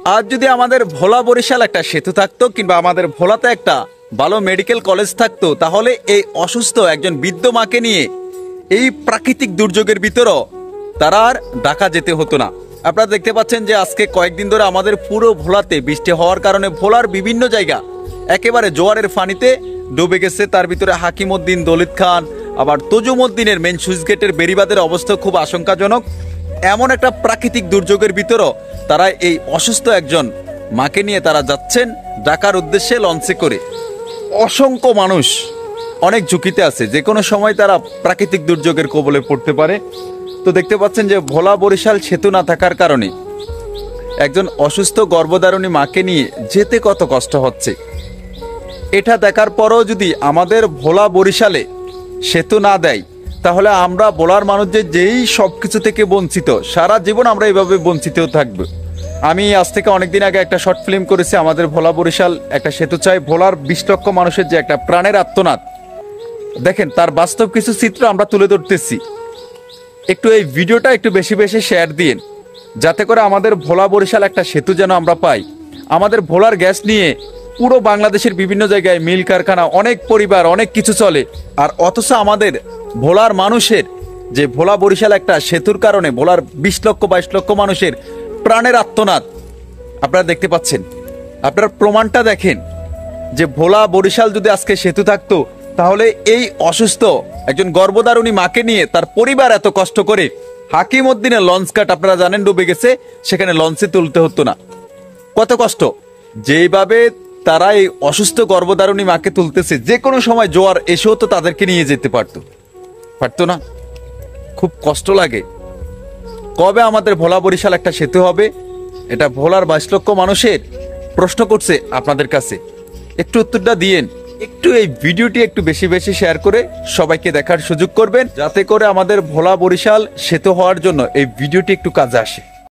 আজ যদি আমাদের ভোলা বরিশাল একটা সেতু থাকতো কিংবা আমাদের ভোলাতে একটা ভালো মেডিকেল কলেজ থাকতো, তাহলে এই অসুস্থ একজন বৃদ্ধ মাকে নিয়ে এই প্রাকৃতিক দুর্যোগের ভিতরও তারা আর ঢাকা যেতে হতো না। আপনারা দেখতে পাচ্ছেন যে আজকে কয়েকদিন ধরে আমাদের পুরো ভোলাতে বৃষ্টি হওয়ার কারণে ভোলার বিভিন্ন জায়গা একেবারে জোয়ারের পানিতে ডুবে গেছে। তার ভিতরে হাকিমউদ্দিন, দলিত খান, আবার তজুমউদ্দিনের মেন সুইচ গেটের বেড়িবাঁধের অবস্থা খুব আশঙ্কাজনক। এমন একটা প্রাকৃতিক দুর্যোগের ভিতরও তারা এই অসুস্থ একজন মাকে নিয়ে তারা যাচ্ছেন ঢাকার উদ্দেশ্যে লঞ্চে করে। অসংখ্য মানুষ অনেক ঝুঁকিতে আছে, যে কোনো সময় তারা প্রাকৃতিক দুর্যোগের কবলে পড়তে পারে। তো দেখতে পাচ্ছেন যে ভোলা বরিশাল সেতু না থাকার কারণে একজন অসুস্থ গর্ভধারিণী মাকে নিয়ে যেতে কত কষ্ট হচ্ছে। এটা দেখার পরও যদি আমাদের ভোলা বরিশালে সেতু না দেয়, তাহলে আমরা ভোলার মানুষ যেই সব কিছু থেকে বঞ্চিত, সারা জীবন আমরা এইভাবে বঞ্চিত থাকবো। আমি আজ থেকে অনেকদিন আগে একটা শর্ট ফিল্ম করেছি, আমাদের ভোলা বরিশাল একটা সেতু চাই। ভোলার 20 লক্ষ মানুষের যে একটা প্রাণের আত্মনাদ, দেখেন তার বাস্তব কিছু চিত্র আমরা তুলে ধরতেছি। একটু এই ভিডিওটা একটু বেশি বেশি শেয়ার দিন, যাতে করে আমাদের ভোলা বরিশাল একটা সেতু যেন আমরা পাই। আমাদের ভোলার গ্যাস নিয়ে পুরো বাংলাদেশের বিভিন্ন জায়গায় মিল কারখানা, অনেক পরিবার, অনেক কিছু চলে। আর অথচ আমাদের ভোলার মানুষের যে ভোলা বরিশাল একটা সেতুর কারণে ভোলার 20 লক্ষ 22 লক্ষ মানুষের প্রাণের আত্মনাদ আপনারা দেখতে পাচ্ছেন। আপনারা প্রমাণটা দেখেন যে ভোলা বরিশাল যদি আজকে সেতু থাকতো, তাহলে এই অসুস্থ একজন গর্ভধারিণী মাকে নিয়ে তার পরিবার এত কষ্ট করে হাকিমউদ্দিনের লঞ্চ ঘাট আপনারা জানেন ডুবে গেছে, সেখানে লঞ্চে তুলতে হতো না। কত কষ্ট, যেভাবে তারা এই অসুস্থ গর্ভধারিণী মাকে তুলতেছে, যে কোনো সময় জোয়ার এসেও তো তাদেরকে নিয়ে যেতে পারতো না। খুব কষ্ট লাগে। কবে আমাদের ভোলা বরিশাল একটা সেতু হবে? এটা ভোলার 22 লক্ষ মানুষের প্রশ্ন করছে আপনাদের কাছে, একটু উত্তরটা দিয়েন। একটু এই ভিডিওটি একটু বেশি বেশি শেয়ার করে সবাইকে দেখার সুযোগ করবেন, যাতে করে আমাদের ভোলা বরিশাল সেতু হওয়ার জন্য এই ভিডিওটি একটু কাজে আসে।